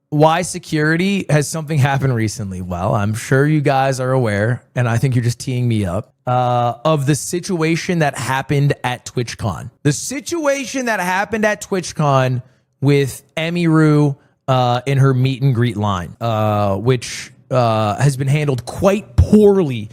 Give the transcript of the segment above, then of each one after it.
why security has something happened recently. Well, I'm sure you guys are aware, and I think you're just teeing me up, of the situation that happened at TwitchCon. The situation that happened at TwitchCon with Emiru in her meet and greet line, which has been handled quite poorly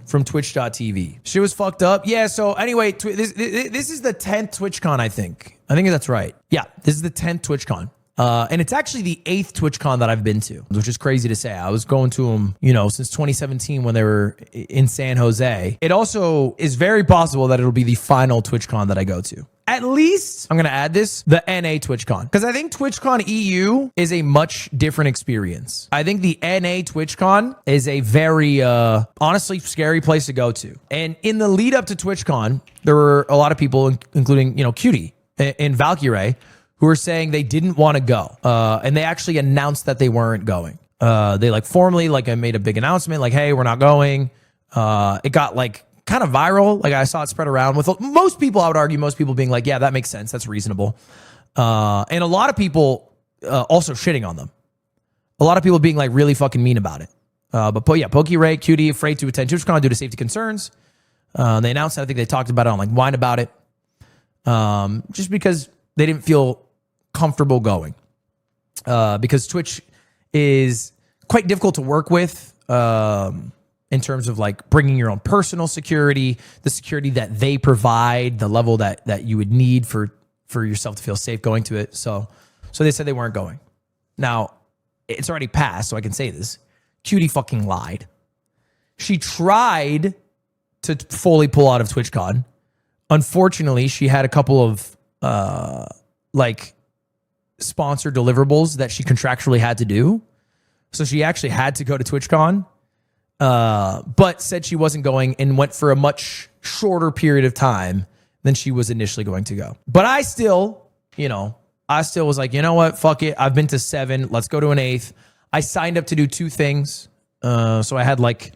from twitch.tv. She was fucked up. Yeah, so anyway, this is the 10th TwitchCon, I think. I think that's right. Yeah, this is the 10th TwitchCon. And it's actually the 8th TwitchCon that I've been to, which is crazy to say. I was going to them, you know, since 2017 when they were in San Jose. It also is very possible that it'll be the final TwitchCon that I go to. At least, I'm going to add this, the NA TwitchCon. Because I think TwitchCon EU is a much different experience. I think the NA TwitchCon is a very, honestly, scary place to go to. And in the lead up to TwitchCon, there were a lot of people, including, you know, QT and Valkyrae, who were saying they didn't want to go. And they actually announced that they weren't going. They like formally, like I made a big announcement, like, hey, we're not going. It got like kind of viral. Like I saw it spread around with most people, I would argue, most people being like, yeah, that makes sense. That's reasonable. And a lot of people also shitting on them. A lot of people being like really fucking mean about it. But yeah, Pokirae, QT, afraid to attend TwitchCon due to safety concerns. They announced that. I think they talked about it on like Wine About It. Just because they didn't feel comfortable going. Because Twitch is quite difficult to work with. In terms of like bringing your own personal security, the security that they provide, the level that you would need for yourself to feel safe going to it. So they said they weren't going. Now, it's already passed, so I can say this. QT fucking lied. She tried to fully pull out of TwitchCon. Unfortunately, she had a couple of like sponsored deliverables that she contractually had to do. So she actually had to go to TwitchCon. But said she wasn't going and went for a much shorter period of time than she was initially going to go. But I still, was like, you know what? Fuck it. I've been to 7. Let's go to an 8th. I signed up to do 2 things. So I had like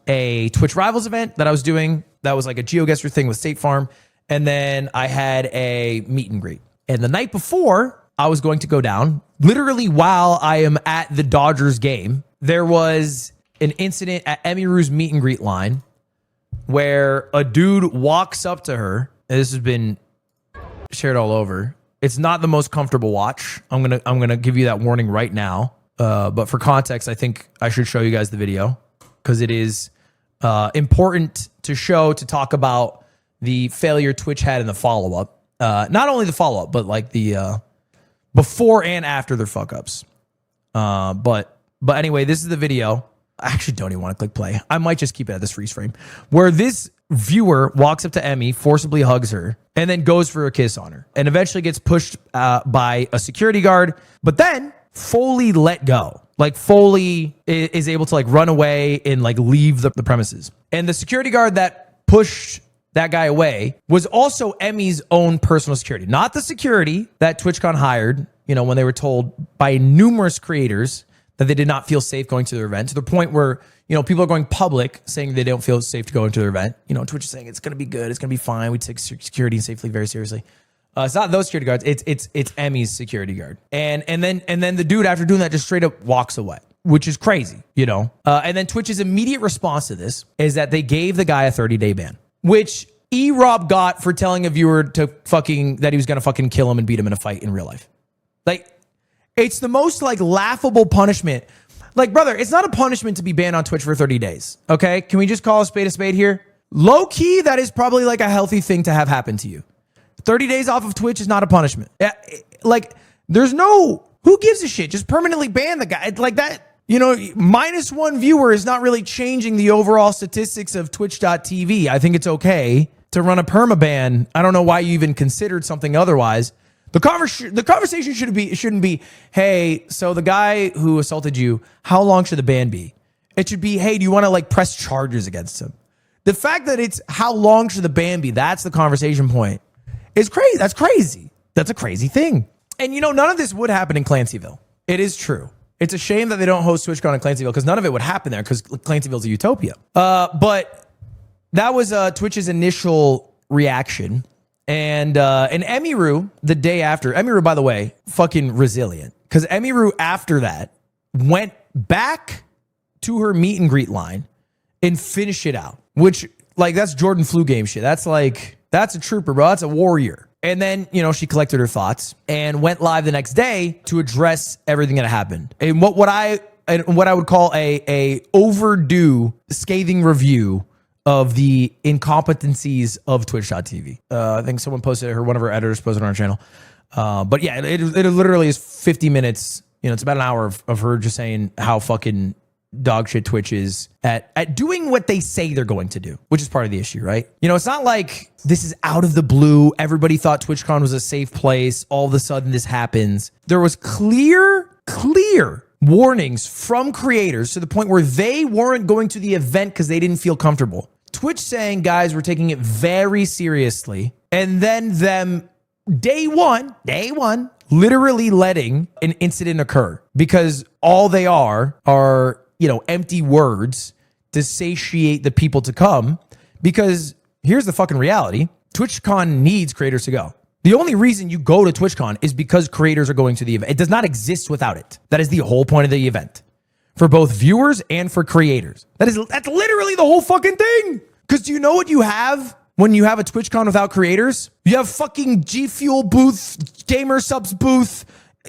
a Twitch Rivals event that I was doing. That was like a GeoGuessr thing with State Farm. And then I had a meet and greet. And the night before I was going to go down, literally while I am at the Dodgers game, there was an incident at Emiru's meet and greet line where a dude walks up to her. And this has been shared all over. It's not the most comfortable watch. I'm gonna give you that warning right now. But for context, I think I should show you guys the video because it is important to talk about the failure Twitch had in the follow-up. Not only the follow-up, but like the before and after their fuck-ups. But anyway, this is the video. I actually don't even want to click play. I might just keep it at this freeze frame where this viewer walks up to Emmy, forcibly hugs her, and then goes for a kiss on her and eventually gets pushed by a security guard, but then fully let go. Like fully is able to like run away and like leave the premises. And the security guard that pushed that guy away was also Emmy's own personal security, not the security that TwitchCon hired, when they were told by numerous creators that they did not feel safe going to their event, to the point where, people are going public saying they don't feel safe to go into their event. Twitch is saying it's going to be good. It's going to be fine. We take security and safely very seriously. It's not those security guards. It's Emmy's security guard. And then the dude, after doing that, just straight up walks away, which is crazy, And then Twitch's immediate response to this is that they gave the guy a 30-day ban, which E-Rob got for telling a viewer that he was going to fucking kill him and beat him in a fight in real life. Like, it's the most like laughable punishment. Like, brother, it's not a punishment to be banned on Twitch for 30 days. Okay. Can we just call a spade here? Low key, that is probably like a healthy thing to have happen to you. 30 days off of Twitch is not a punishment. Like, who gives a shit? Just permanently ban the guy like that. -1 viewer is not really changing the overall statistics of twitch.tv. I think it's okay to run a permaban. I don't know why you even considered something otherwise. The conversation shouldn't be, hey, so the guy who assaulted you, how long should the ban be? It should be, hey, do you want to like press charges against him? The fact that it's how long should the ban be, that's the conversation point, is crazy. That's crazy. That's a crazy thing. And none of this would happen in Clancyville. It is true. It's a shame that they don't host TwitchCon in Clancyville because none of it would happen there because Clancyville's a utopia. But that was Twitch's initial reaction. And Emiru, the day after, Emiru, by the way, fucking resilient. Because Emiru, after that, went back to her meet and greet line and finished it out, which, like, that's Jordan flu game shit. That's a trooper, bro. That's a warrior. And then, she collected her thoughts and went live the next day to address everything that happened. And what I would call a overdue scathing review of the incompetencies of Twitch.tv. I think someone posted it, one of our editors posted it on our channel. But yeah, it literally is 50 minutes. It's about an hour of her just saying how fucking dog shit Twitch is at doing what they say they're going to do, which is part of the issue, right? It's not like this is out of the blue. Everybody thought TwitchCon was a safe place. All of a sudden this happens. There was clear warnings from creators to the point where they weren't going to the event because they didn't feel comfortable. Twitch saying, guys, we're taking it very seriously. And then them day one, literally letting an incident occur because all they are, empty words to satiate the people to come. Because here's the fucking reality. TwitchCon needs creators to go. The only reason you go to TwitchCon is because creators are going to the event. It does not exist without it. That is the whole point of the event. For both viewers and for creators. That's literally the whole fucking thing. Because do you know what you have when you have a TwitchCon without creators? You have fucking G Fuel booth, Gamer Subs booth,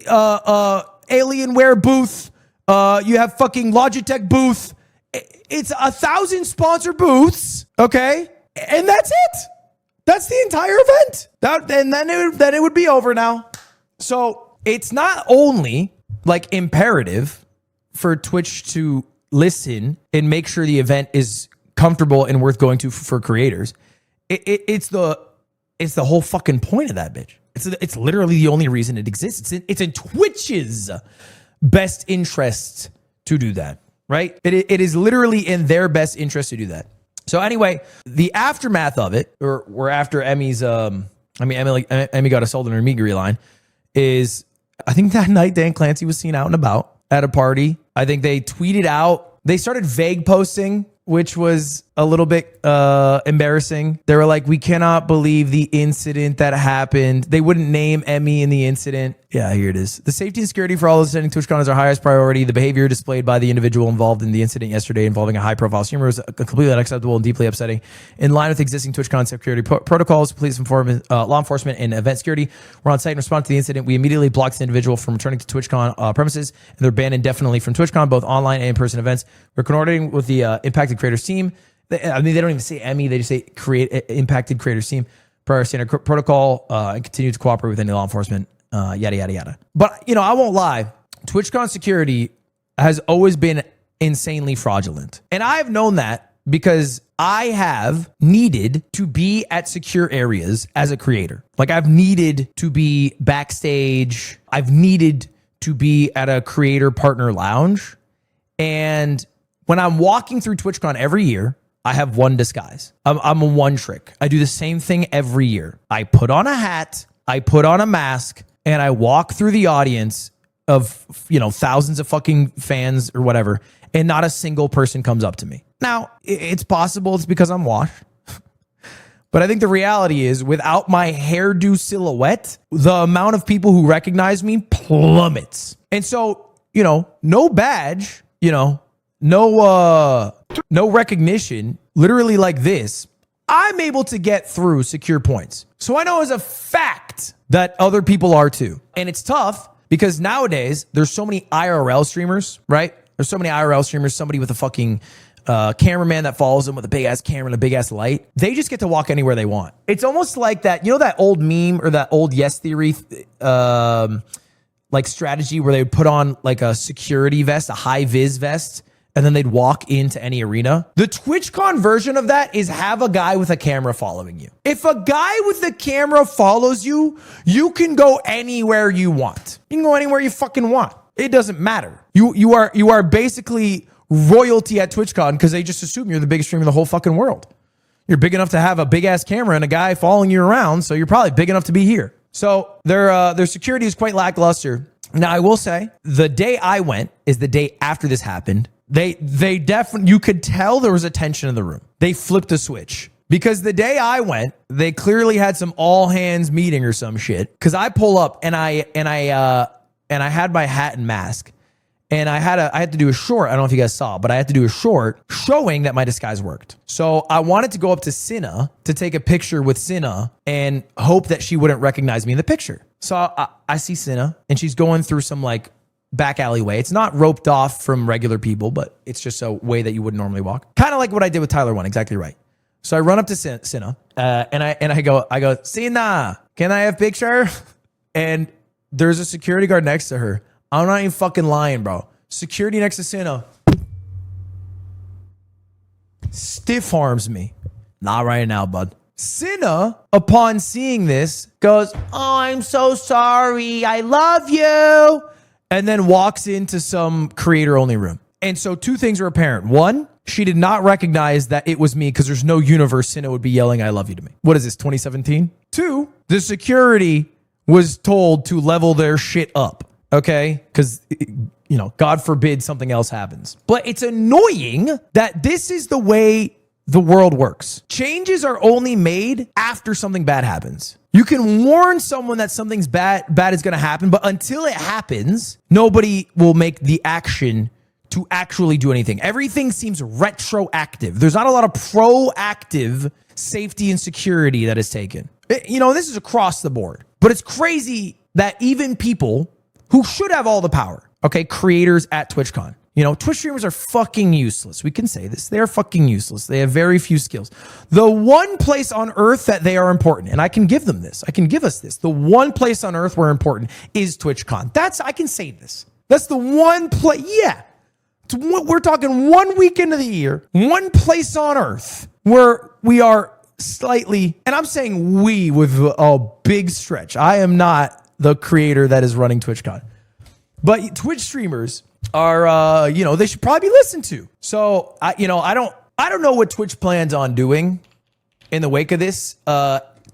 Alienware booth. You have fucking Logitech booth. It's 1,000 sponsor booths, okay? And that's it. That's the entire event. And then it would be over now. So it's not only like imperative for Twitch to listen and make sure the event is comfortable and worth going to for creators. It's the whole fucking point of that bitch. It's literally the only reason it exists. It's in Twitch's best interest to do that, right? It is literally in their best interest to do that. So anyway, the aftermath of it, or after Emmy got assaulted in her meet and greet line, is I think that night Dan Clancy was seen out and about at a party. I think they tweeted out, they started vague posting, which was a little bit embarrassing. They were like, we cannot believe the incident that happened. They wouldn't name Emmy in the incident. Yeah, here it is. The safety and security for all those attending TwitchCon is our highest priority. The behavior displayed by the individual involved in the incident yesterday involving a high-profile streamer was completely unacceptable and deeply upsetting. In line with existing TwitchCon security protocols, police law enforcement, and event security were on site in response to the incident. We immediately blocked the individual from returning to TwitchCon premises, and they're banned indefinitely from TwitchCon, both online and in-person events. We're coordinating with the impacted creators team. They don't even say Emmy. They just say impacted creators team per our standard protocol and continue to cooperate with any law enforcement, yada, yada, yada. But, I won't lie. TwitchCon security has always been insanely fraudulent. And I've known that because I have needed to be at secure areas as a creator. Like I've needed to be backstage. I've needed to be at a creator partner lounge. And when I'm walking through TwitchCon every year, I have one disguise. I'm a one trick. I do the same thing every year. I put on a hat, I put on a mask, and I walk through the audience of, thousands of fucking fans or whatever, and not a single person comes up to me. Now, it's possible it's because I'm washed. But I think the reality is without my hairdo silhouette, the amount of people who recognize me plummets. And so, no badge, no recognition, literally like this, I'm able to get through secure points. So I know as a fact that other people are too. And it's tough because nowadays there's so many IRL streamers, right? There's so many IRL streamers, somebody with a fucking cameraman that follows them with a big ass camera and a big ass light. They just get to walk anywhere they want. It's almost like that, that old meme or that old Yes Theory like strategy where they would put on like a security vest, a high vis vest, and then they'd walk into any arena. The TwitchCon version of that is have a guy with a camera following you. If a guy with a camera follows you, you can go anywhere you want. You can go anywhere you fucking want. It doesn't matter. You are basically royalty at TwitchCon because they just assume you're the biggest streamer in the whole fucking world. You're big enough to have a big ass camera and a guy following you around, so you're probably big enough to be here. So their security is quite lackluster. Now I will say the day I went is the day after this happened. They definitely, you could tell there was a tension in the room. They flipped a switch because the day I went, they clearly had some all hands meeting or some shit. Cause I pull up and I and I had my hat and mask. And I had to do a short. I don't know if you guys saw, but I had to do a short showing that my disguise worked. So I wanted to go up to Cinna to take a picture with Cinna and hope that she wouldn't recognize me in the picture. So I see Cinna, and she's going through some like back alleyway. It's not roped off from regular people, but it's just a way that you wouldn't normally walk. Kind of like what I did with Tyler 1, exactly right. So I run up to Cinna, and I go, Cinna, can I have a picture? And there's a security guard next to her. I'm not even fucking lying, bro. Security next to Cinna stiff arms me. Not right now, bud. Cinna, upon seeing this, goes, oh, I'm so sorry. I love you. And then walks into some creator-only room. And so two things are apparent. One, she did not recognize that it was me because there's no universe Cinna would be yelling, I love you to me. What is this, 2017? Two, the security was told to level their shit up. Okay, because, you know, God forbid something else happens. But it's annoying that this is the way the world works. Changes are only made after something bad happens. You can warn someone that something's bad is going to happen, but until it happens, nobody will make the action to actually do anything. Everything seems retroactive. There's not a lot of proactive safety and security that is taken. You know, this is across the board. But it's crazy that even people who should have all the power, okay, creators at TwitchCon. You know, Twitch streamers are fucking useless. We can say this. They're fucking useless. They have very few skills. The one place on earth that they are important, and I can give them this. I can give us this. The one place on earth where important is TwitchCon. I can say this. That's the one place. Yeah. We're talking 1 weekend of the year, one place on earth where we are slightly, and I'm saying we with a big stretch. I am not the creator that is running TwitchCon. But Twitch streamers are, you know, they should probably be listened to. So, I don't know what Twitch plans on doing in the wake of this.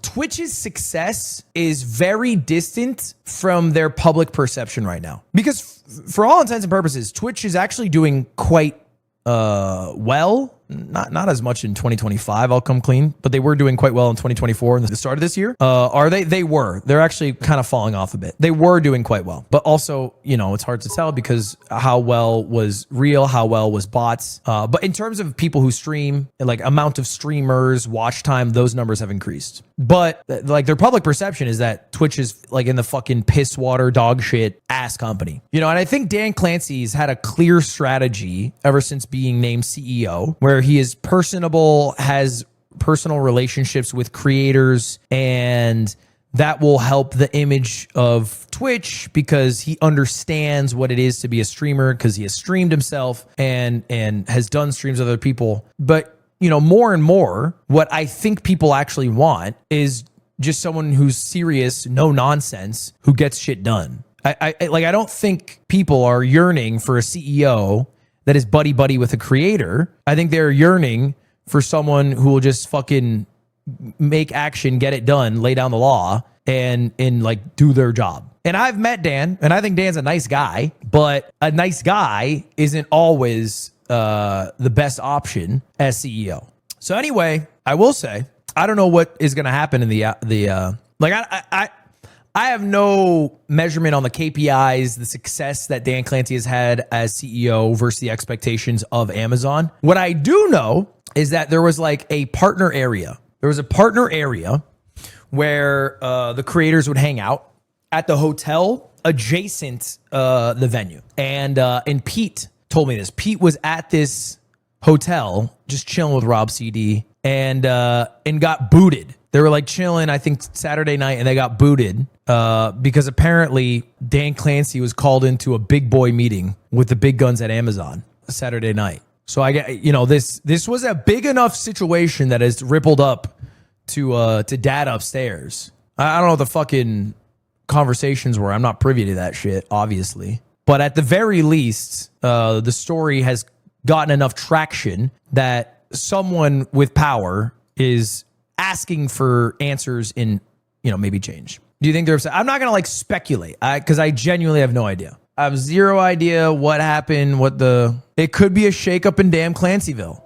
Twitch's success is very distant from their public perception right now. Because for all intents and purposes, Twitch is actually doing quite well. Not as much in 2025, I'll come clean, but they were doing quite well in 2024 and the start of this year. Are they? They were. They're actually kind of falling off a bit. They were doing quite well, but also, you know, it's hard to tell because how well was real, how well was bots. But in terms of people who stream, like amount of streamers, watch time, those numbers have increased. But like their public perception is that Twitch is like in the fucking piss water, dog shit ass company. You know, and I think Dan Clancy's had a clear strategy ever since being named CEO, where he is personable, has personal relationships with creators, and that will help the image of Twitch because he understands what it is to be a streamer because he has streamed himself and has done streams with other people. But, you know, more and more, what I think people actually want is just someone who's serious, no nonsense, who gets shit done. I don't think people are yearning for a CEO that is buddy with a creator. I think they're yearning for someone who will just fucking make action, get it done, lay down the law, and like do their job. And I've met Dan, and I think Dan's a nice guy, but a nice guy isn't always the best option as CEO. So anyway, I will say, I don't know what is going to happen in I have no measurement on the KPIs, the success that Dan Clancy has had as CEO versus the expectations of Amazon. What I do know is that there was like a partner area. There was a partner area where the creators would hang out at the hotel adjacent the venue. And Pete told me this. Pete was at this hotel just chilling with Rob CD and got booted. They were like chilling, I think Saturday night, and they got booted because apparently Dan Clancy was called into a big boy meeting with the big guns at Amazon Saturday night. So I get, you know, this was a big enough situation that has rippled up to dad upstairs. I don't know what the fucking conversations were. I'm not privy to that shit, obviously. But at the very least, the story has gotten enough traction that someone with power is asking for answers in, you know, maybe change. Do you think they're upset? I'm not going to like speculate because I genuinely have no idea. I have zero idea what happened, it could be a shakeup in damn Clancyville.